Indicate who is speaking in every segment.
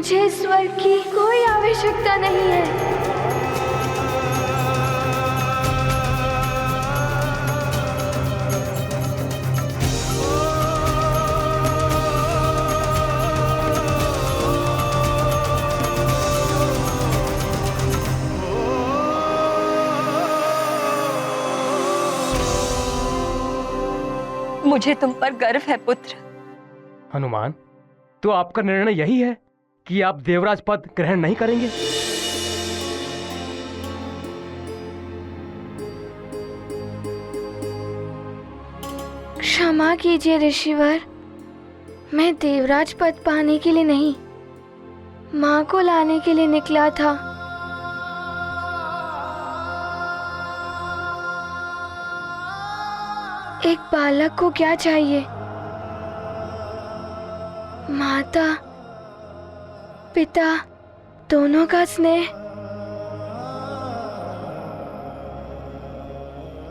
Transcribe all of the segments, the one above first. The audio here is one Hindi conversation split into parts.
Speaker 1: मुझे स्वर्ग की कोई आवश्यकता नहीं है।
Speaker 2: मुझे तुम पर गर्व है पुत्र।
Speaker 3: हनुमान, तो आपका निर्णय यही है कि आप देवराज पद ग्रहण नहीं करेंगे?
Speaker 1: क्षमा कीजिए ऋषिवर, मैं देवराज पद पाने के लिए नहीं, माँ को लाने के लिए निकला था। एक बालक को क्या चाहिए? माता पिता दोनों का स्नेह,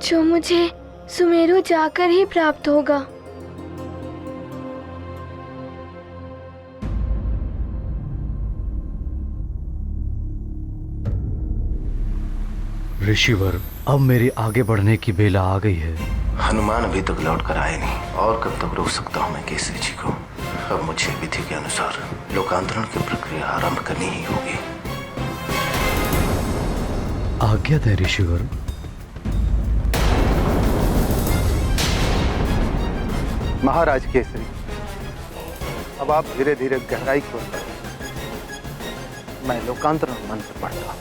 Speaker 1: जो मुझे सुमेरु जाकर ही प्राप्त होगा।
Speaker 4: ऋषिवर, अब मेरी आगे बढ़ने की बेला आ गई है।
Speaker 5: हनुमान अभी तक लौट कर आए नहीं, और कब तक रोक सकता हूँ मैं केसरी जी को? अब मुझे विधि के अनुसार लोकांतरण की प्रक्रिया आरंभ करनी ही होगी।
Speaker 4: आज्ञा दे ऋषिवर।
Speaker 6: महाराज केसरी, अब आप धीरे धीरे गहराई की ओर बढ़ें। मैं लोकांतरण मंत्र पढ़ता हूं।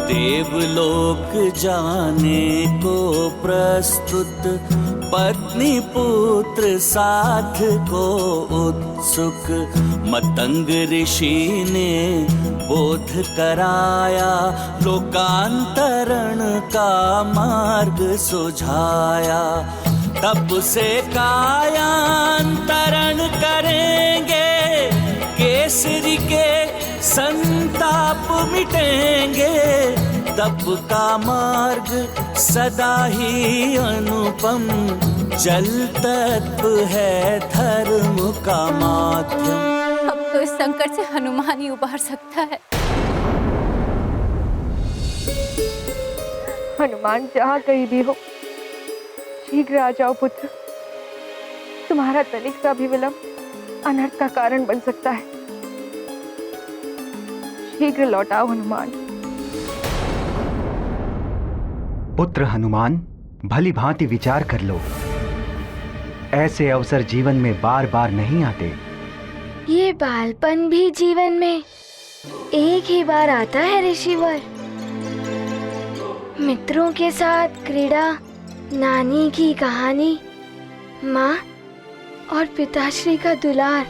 Speaker 7: देवलोक जाने को प्रस्तुत, पत्नी पुत्र साथ को उत्सुक। मतंग ऋषि ने बोध कराया, लोकांतरण का मार्ग सुझाया। तब से कायांतरण करेंगे, केसरी के संताप मिटेंगे। तप का मार्ग सदा ही अनुपम, जल तत्व है धर्म का माध्यम।
Speaker 2: अब तो इस संकट से हनुमान ही उबार सकता है।
Speaker 8: हनुमान, जहाँ कहीं भी हो, शीघ्र आ जाओ पुत्र। तुम्हारा तनिक सा भी विलंब अनर्थ का कारण बन सकता है। शीघ्र लौट आओ हनुमान।
Speaker 9: पुत्र हनुमान, भली भांति विचार कर लो। ऐसे अवसर जीवन में बार बार नहीं आते।
Speaker 1: ये बालपन भी जीवन में एक ही बार आता है ऋषिवर। मित्रों के साथ क्रीड़ा, नानी की कहानी, माँ और पिताश्री का दुलार।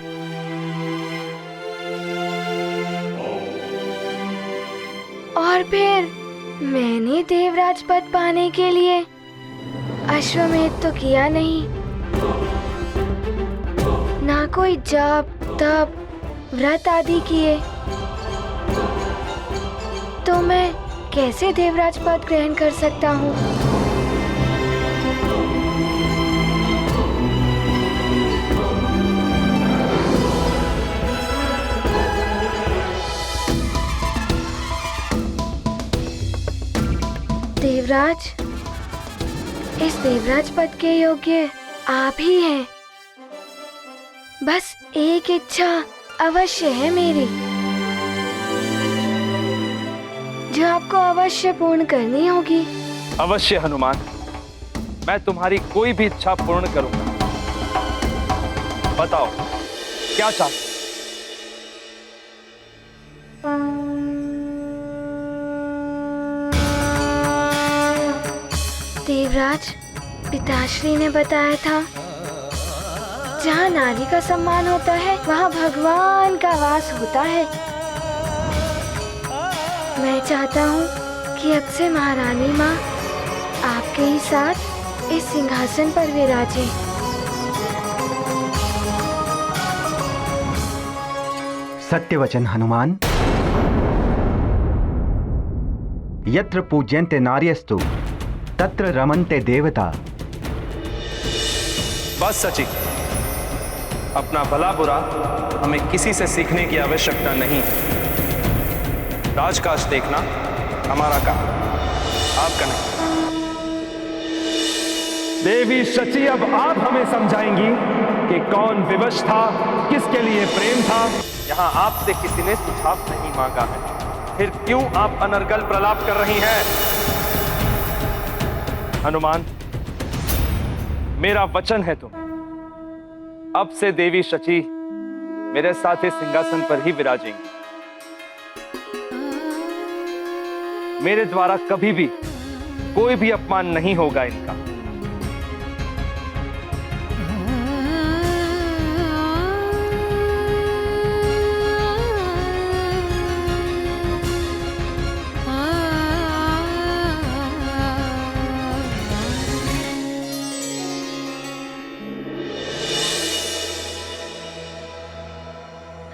Speaker 1: और फिर मैंने देवराज पद पाने के लिए अश्वमेध तो किया नहीं, ना कोई जप तप व्रत आदि किए, तो मैं कैसे देवराज पद ग्रहण कर सकता हूँ? देवराज, इस देवराज पद के योग्य आप ही हैं। बस एक इच्छा अवश्य है मेरी, जो आपको अवश्य पूर्ण करनी होगी।
Speaker 6: अवश्य हनुमान, मैं तुम्हारी कोई भी इच्छा पूर्ण करूंगा। बताओ क्या चाहते?
Speaker 1: देवराज, पिताश्री ने बताया था, जहाँ नारी का सम्मान होता है वहाँ भगवान का वास होता है। मैं चाहता हूँ कि अब से महारानी माँ आपके ही साथ इस सिंहासन पर विराजे।
Speaker 9: सत्य वचन हनुमान। यत्र पूज्यन्ते नार्यस्तु तत्र रमन्ते देवता।
Speaker 6: बस सची।
Speaker 10: अपना भला बुरा हमें किसी से सीखने की आवश्यकता नहीं है। राजकाज देखना हमारा काम, आपका नहीं। देवी शची, अब आप हमें समझाएंगी कि कौन विवश था, किसके लिए प्रेम था। यहाँ आपसे किसी ने सुझाव नहीं मांगा है, फिर क्यों आप अनर्गल प्रलाप कर रही हैं? हनुमान, मेरा वचन है तुम, अब से देवी शची मेरे साथ इस सिंहासन पर ही विराजेंगी। मेरे द्वारा कभी भी कोई भी अपमान नहीं होगा इनका।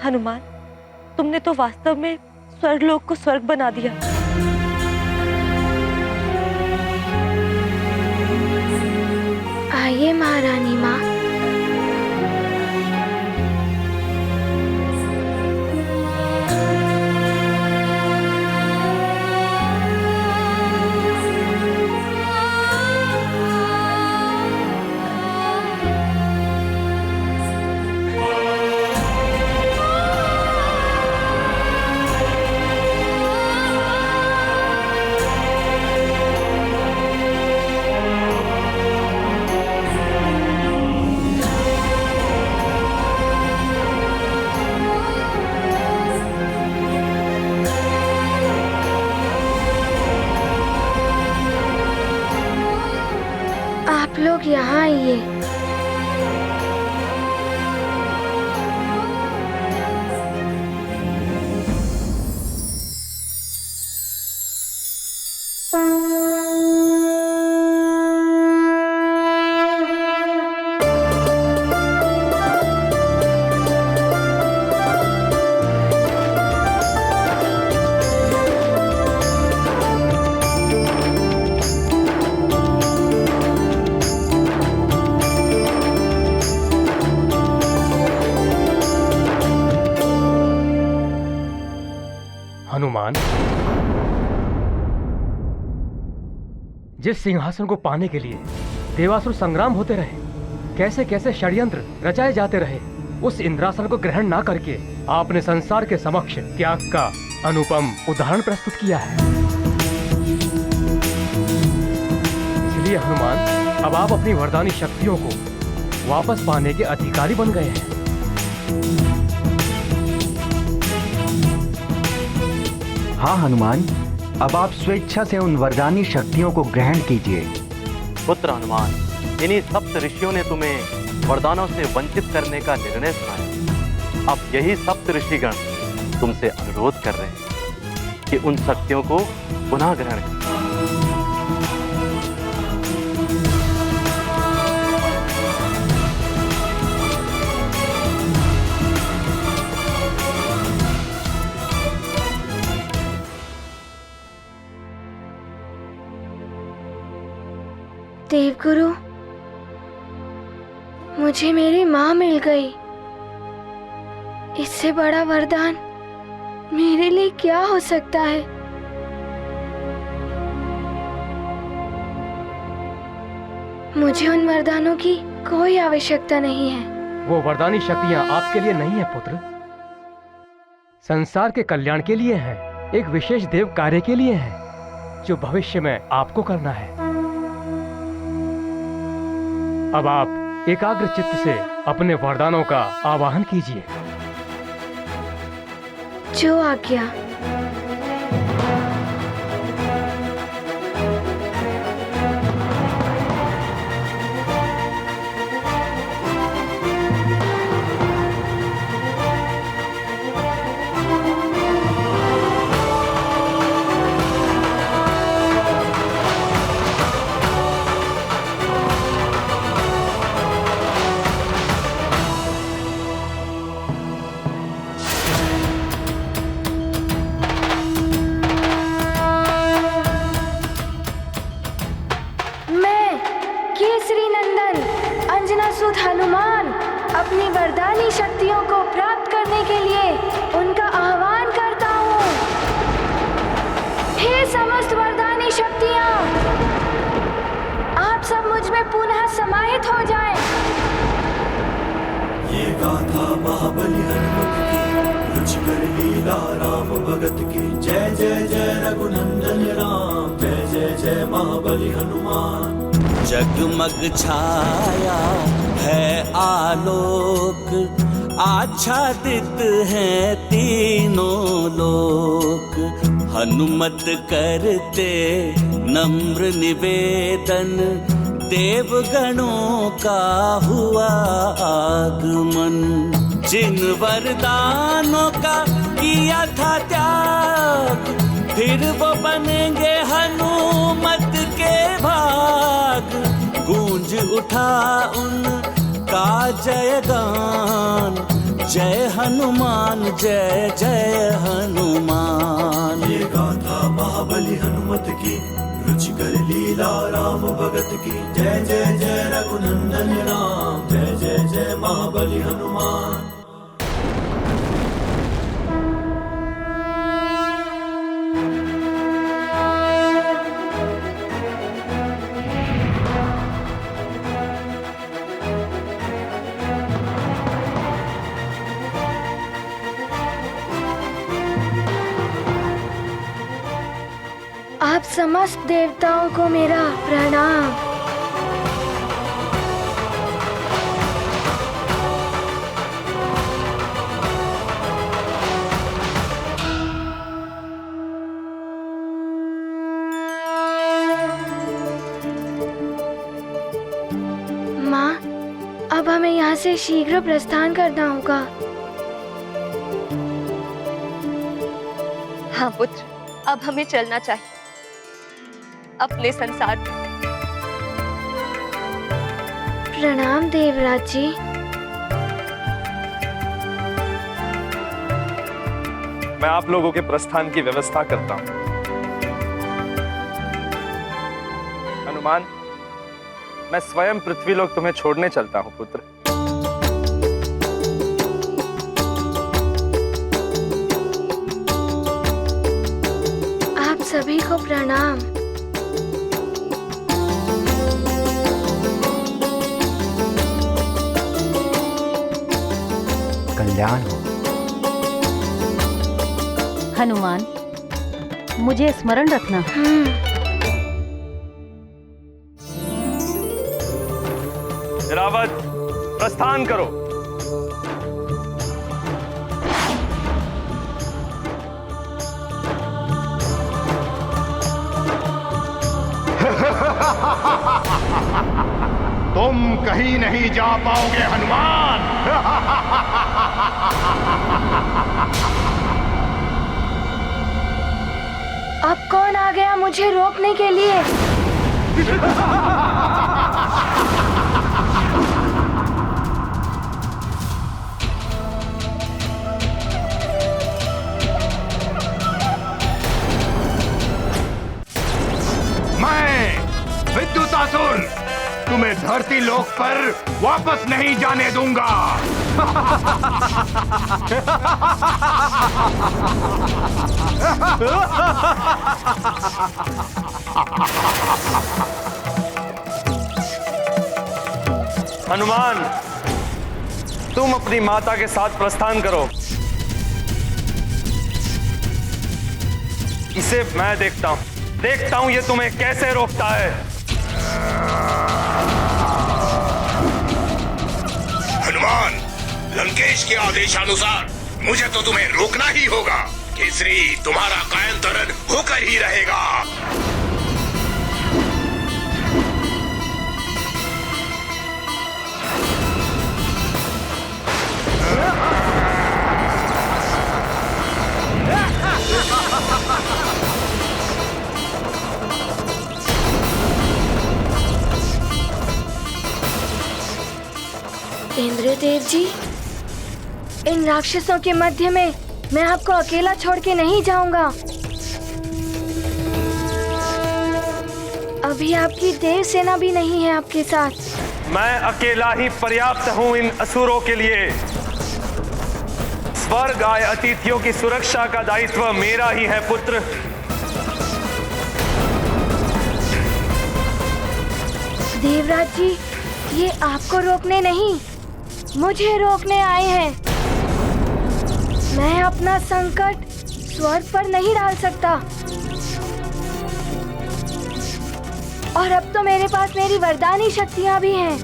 Speaker 2: हनुमान, तुमने तो वास्तव में स्वर्गलोक को स्वर्ग बना दिया।
Speaker 1: आइए महारानी माँ। आप लोग यहाँ आइए।
Speaker 3: हनुमान, जिस सिंहासन को पाने के लिए देवासुर संग्राम होते रहे, कैसे कैसे षड्यंत्र रचाए जाते रहे, उस इंद्रासन को ग्रहण ना करके आपने संसार के समक्ष त्याग का अनुपम उदाहरण प्रस्तुत किया है। इसलिए हनुमान, अब आप अपनी वरदानी शक्तियों को वापस पाने के अधिकारी बन गए हैं।
Speaker 9: हाँ हनुमान, अब आप स्वेच्छा से उन वरदानी शक्तियों को ग्रहण कीजिए।
Speaker 11: पुत्र हनुमान, इन्हीं सप्त ऋषियों ने तुम्हें वरदानों से वंचित करने का निर्णय सुनाया। अब यही सप्त ऋषिगण तुमसे अनुरोध कर रहे हैं कि उन शक्तियों को पुनः ग्रहण करो।
Speaker 1: देवगुरु, मुझे मेरी माँ मिल गई। इससे बड़ा वरदान मेरे लिए क्या हो सकता है? मुझे उन वरदानों की कोई आवश्यकता नहीं है।
Speaker 3: वो वरदानी शक्तियां आपके लिए नहीं है पुत्र, संसार के कल्याण के लिए है, एक विशेष देव कार्य के लिए है जो भविष्य में आपको करना है। अब आप एकाग्र चित्त से अपने वरदानों का आवाहन कीजिए।
Speaker 1: जो आज्ञा। वरदानी शक्तियों को प्राप्त करने के लिए उनका आह्वान करता हूँ। हे समस्त वरदानी शक्तियाँ, आप सब मुझ में पुनः समाहित हो जाएं।
Speaker 7: ये गाथा महाबली हनुमत की, रुचिकर लीला राम भगत की। जय जय जय रघुनंदन राम, जय जय जय महाबली हनुमान। जगमग छाया है आलोक, आच्छादित है तीनों लोक। हनुमत करते नम्र निवेदन, देवगणों का हुआ आगमन। जिन वरदानों का किया था त्याग, फिर वो बनेंगे हनुमत के भाग। गूंज उठा उनका जयगान, जय हनुमान जय जय हनुमान। ये गाथा महाबली हनुमत की, रुचिकर लीला राम भगत की। जय जय जय रघुनंदन राम, जय जय जय महाबली हनुमान।
Speaker 1: आप समस्त देवताओं को मेरा प्रणाम। माँ, अब हमें यहाँ से शीघ्र प्रस्थान करना होगा।
Speaker 2: हाँ पुत्र, अब हमें चलना चाहिए अपने संसार में।
Speaker 1: प्रणाम देवराज जी।
Speaker 10: मैं आप लोगों के प्रस्थान की व्यवस्था करता हूं। हनुमान, मैं स्वयं पृथ्वीलोक तुम्हें छोड़ने चलता हूं पुत्र।
Speaker 1: आप सभी को प्रणाम।
Speaker 9: कल्याण हो।
Speaker 12: हनुमान, मुझे स्मरण रखना।
Speaker 10: रावत, प्रस्थान करो।
Speaker 13: तुम कहीं नहीं जा पाओगे हनुमान।
Speaker 1: अब कौन आ गया मुझे रोकने के लिए?
Speaker 13: विद्युतासुर, तुम्हें धरती लोक पर वापस नहीं जाने दूंगा।
Speaker 10: हनुमान, तुम अपनी माता के साथ प्रस्थान करो। इसे मैं देखता हूं ये तुम्हें कैसे रोकता है।
Speaker 13: हनुमान, लंकेश के आदेशानुसार मुझे तो तुम्हें रोकना ही होगा। केसरी तुम्हारा कायंतरण होकर ही रहेगा।
Speaker 1: इंद्रदेव जी, इन राक्षसों के मध्य में मैं आपको अकेला छोड़ के नहीं जाऊंगा। अभी आपकी देव सेना भी नहीं है आपके साथ।
Speaker 10: मैं अकेला ही पर्याप्त हूं इन असुरों के लिए। स्वर्ग आए अतिथियों की सुरक्षा का दायित्व मेरा ही है पुत्र।
Speaker 1: देवराज जी, ये आपको रोकने नहीं, मुझे रोकने आए हैं। मैं अपना संकट स्वर्ग पर नहीं डाल सकता, और अब तो मेरे पास मेरी वरदानी शक्तियां भी हैं।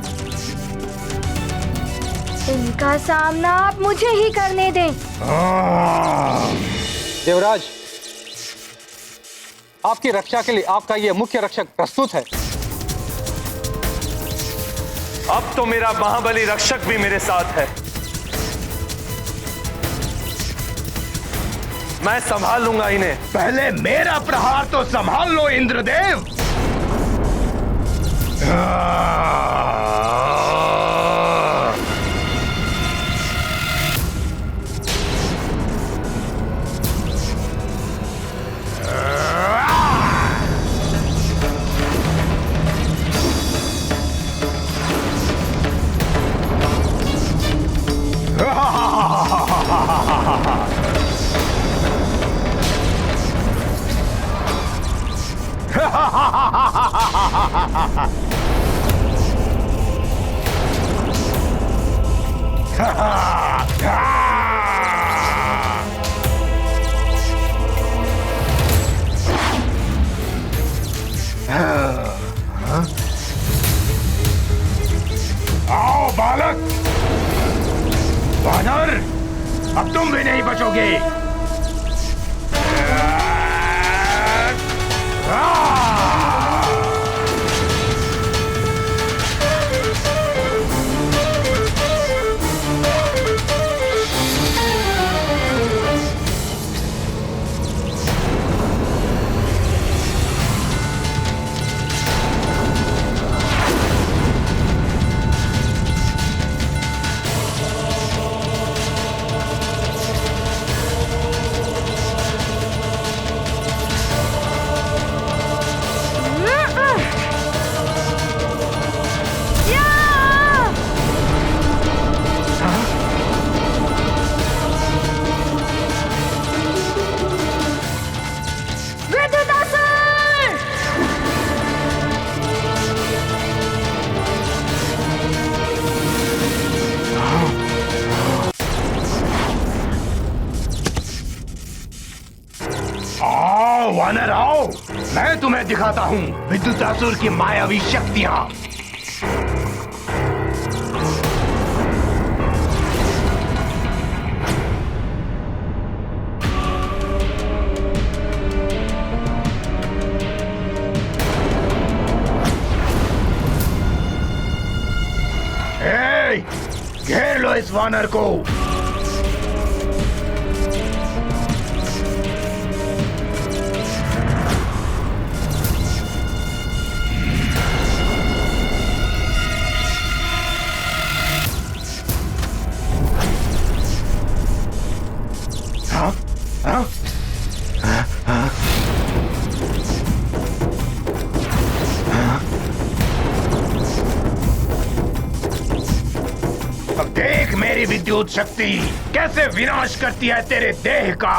Speaker 1: इनका सामना आप मुझे ही करने दें।
Speaker 6: देवराज, आपकी रक्षा के लिए आपका ये मुख्य रक्षक प्रस्तुत है।
Speaker 10: अब तो मेरा महाबली रक्षक भी मेरे साथ है। मैं संभाल लूंगा इन्हें।
Speaker 13: पहले मेरा प्रहार तो संभाल लो इंद्रदेव। आओ बालक, वानर, अब तुम भी नहीं बचोगे। वानर आओ, मैं तुम्हें दिखाता हूँ विद्युतासुर की मायावी शक्तियाँ। घेर लो इस वानर को। अब देख मेरी विद्युत शक्ति कैसे विनाश करती है तेरे देह का।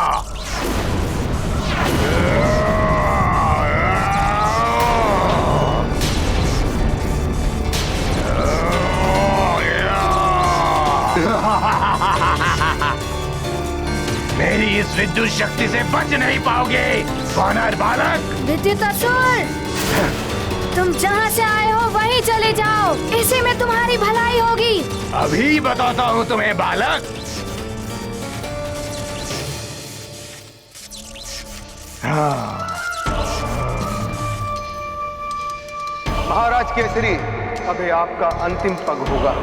Speaker 13: मेरी इस विद्युत शक्ति से बच नहीं पाओगे वानर बालक।
Speaker 1: विद्युतासुर, तुम जहाँ से आए हो वहीं चले जाओ, इसी में तुम्हारी भलाई होगी।
Speaker 13: अभी बताता हूँ तुम्हें बालक।
Speaker 6: महाराज केसरी, अभी आपका अंतिम पग होगा।